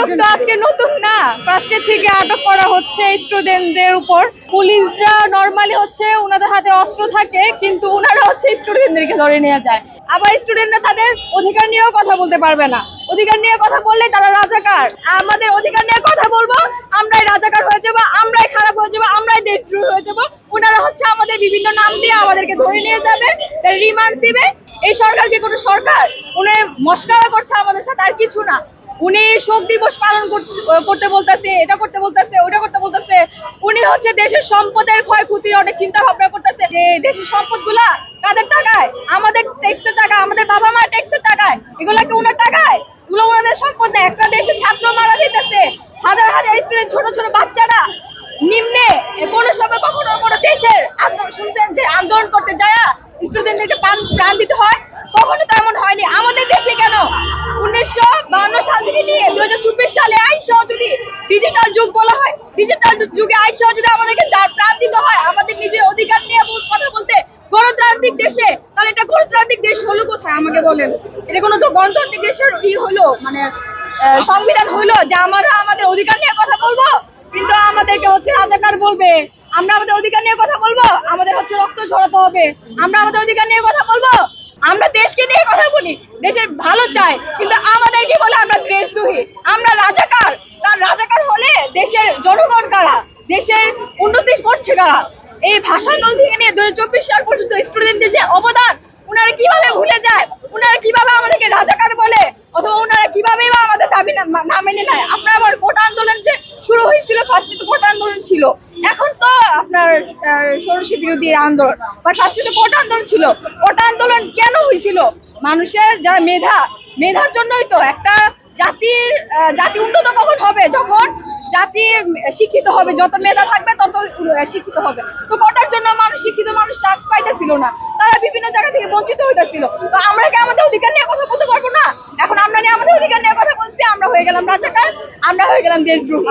আটক তো আজকে নতুন না, ফার্স্টের থেকে আটক করা হচ্ছে স্টুডেন্টদের উপর। পুলিশরা নরমালি হচ্ছে ওনাদের হাতে অস্ত্র থাকে, কিন্তু ওনারা হচ্ছে স্টুডেন্টদেরকে ধরে নিয়ে যায়। আবার স্টুডেন্টরা তাদের অধিকার নিয়েও কথা বলতে পারবে না। অধিকার নিয়ে কথা বললে তারা রাজাকার। আমাদের অধিকার নিয়ে কথা বলবো, আমরাই রাজাকার হয়ে যাবো, আমরাই খারাপ হয়ে যাবো, আমরাই দেশদ্রোহী হয়ে যাবো। ওনারা হচ্ছে আমাদের বিভিন্ন নাম দিয়ে আমাদেরকে ধরে নিয়ে যাবে, রিমান্ড দিবে। এই সরকার কি কোনো সরকার? উনি মস্করা করছে আমাদের সাথে, আর কিছু না। উনি শোক দিবস পালন করতে বলতেছে, এটা করতে বলতেছে, ওটা করতে বলতেছে। উনি হচ্ছে দেশের সম্পদের ক্ষয়ক্ষতির অনেক চিন্তা ভাবনা করতেছে, যে দেশের সম্পদ গুলা কাদের টাকায়? আমাদের ট্যাক্সের টাকা, আমাদের বাবা মা ট্যাক্সের টাকায়। এগুলা কি ওনার টাকায়? এগুলো ওনাদের সম্পদ না। একটা দেশের ছাত্র মারা যেতেছে, হাজার হাজার স্টুডেন্ট, ছোট ছোট বাচ্চারা নিম্নে। কোনো সময় কখনো কোনো দেশের আন্দোলন শুনছেন যে আন্দোলন করতে যায় স্টুডেন্টদেরকে প্রাণ দিতে হয়? কখনো তো এমন হয়নি আমাদের দেশে। কেন 1952 সাল থেকে নিয়ে 2024 সালে আইসাও যদি ডিজিটাল যুগ বলা হয়, ডিজিটাল যুগে আইসাও যদি আমাদেরকে প্রাণ দিতে হয় আমাদের নিজের অধিকার নিয়ে কথা বলতে গণতান্ত্রিক দেশে, তাহলে এটা গণতান্ত্রিক দেশ হলো কোথায় আমাকে বলেন? এটা কোনো তো গণতান্ত্রিক দেশের হলো, মানে সংবিধান হইলো যে আমরা আমাদের অধিকার নিয়ে কথা বলবো, কিন্তু আমাদেরকে হচ্ছে রাজাকার বলবে। আমরা আমাদের অধিকার নিয়ে কথা বলবো, আমাদের হচ্ছে রক্ত ঝরাতে হবে। আমরা আমাদের অধিকার নিয়ে কথা বলবো, আমরা দেশকে নিয়ে কথা বলি, দেশের ভালো চাই, কিন্তু আমাদেরকে বলে আমরা দেশদ্রোহী, আমরা রাজাকার। তার রাজাকার হলে দেশের জনগণ কারা? দেশের উন্নতি করছে কারা? এই ভাষা আন্দোলন থেকে নিয়ে 2024 সাল পর্যন্ত স্টুডেন্টদের যে অবদান, ওনারা কিভাবে ভুলে যায়? ওনারা কিভাবে আমাদেরকে রাজাকার বলে? অথবা ওনারা কিভাবে বা আমাদের দাবি না মেনে নেয়? আপনার আবার কোটা আন্দোলন যে শুরু হয়েছিল, ফার্স্টে তো কোটা আন্দোলন ছিল, এখন তো আপনার ষোড়শী বিরোধী আন্দোলন, বা ফার্স্টে তো কোটা আন্দোলন ছিল। কোটা আন্দোলন কেন হয়েছিল? মানুষের যারা মেধার জন্যই তো। একটা জাতি উন্নত কখন হবে? যখন জাতি শিক্ষিত হবে। যত মেধা থাকবে তত শিক্ষিত হবে। তো কোটার জন্য শিক্ষিত মানুষ চান্স পাইতেছিল না, তারা বিভিন্ন জায়গা থেকে বঞ্চিত হইতেছিল। তো আমরা কি আমাদের অধিকার নিয়ে কথা বলতে পারবো না? এখন আমরা আমাদের অধিকার নিয়ে কথা বলছি, আমরা হয়ে গেলাম রাজাকার, আমরা হয়ে গেলাম দেশদ্রোহী।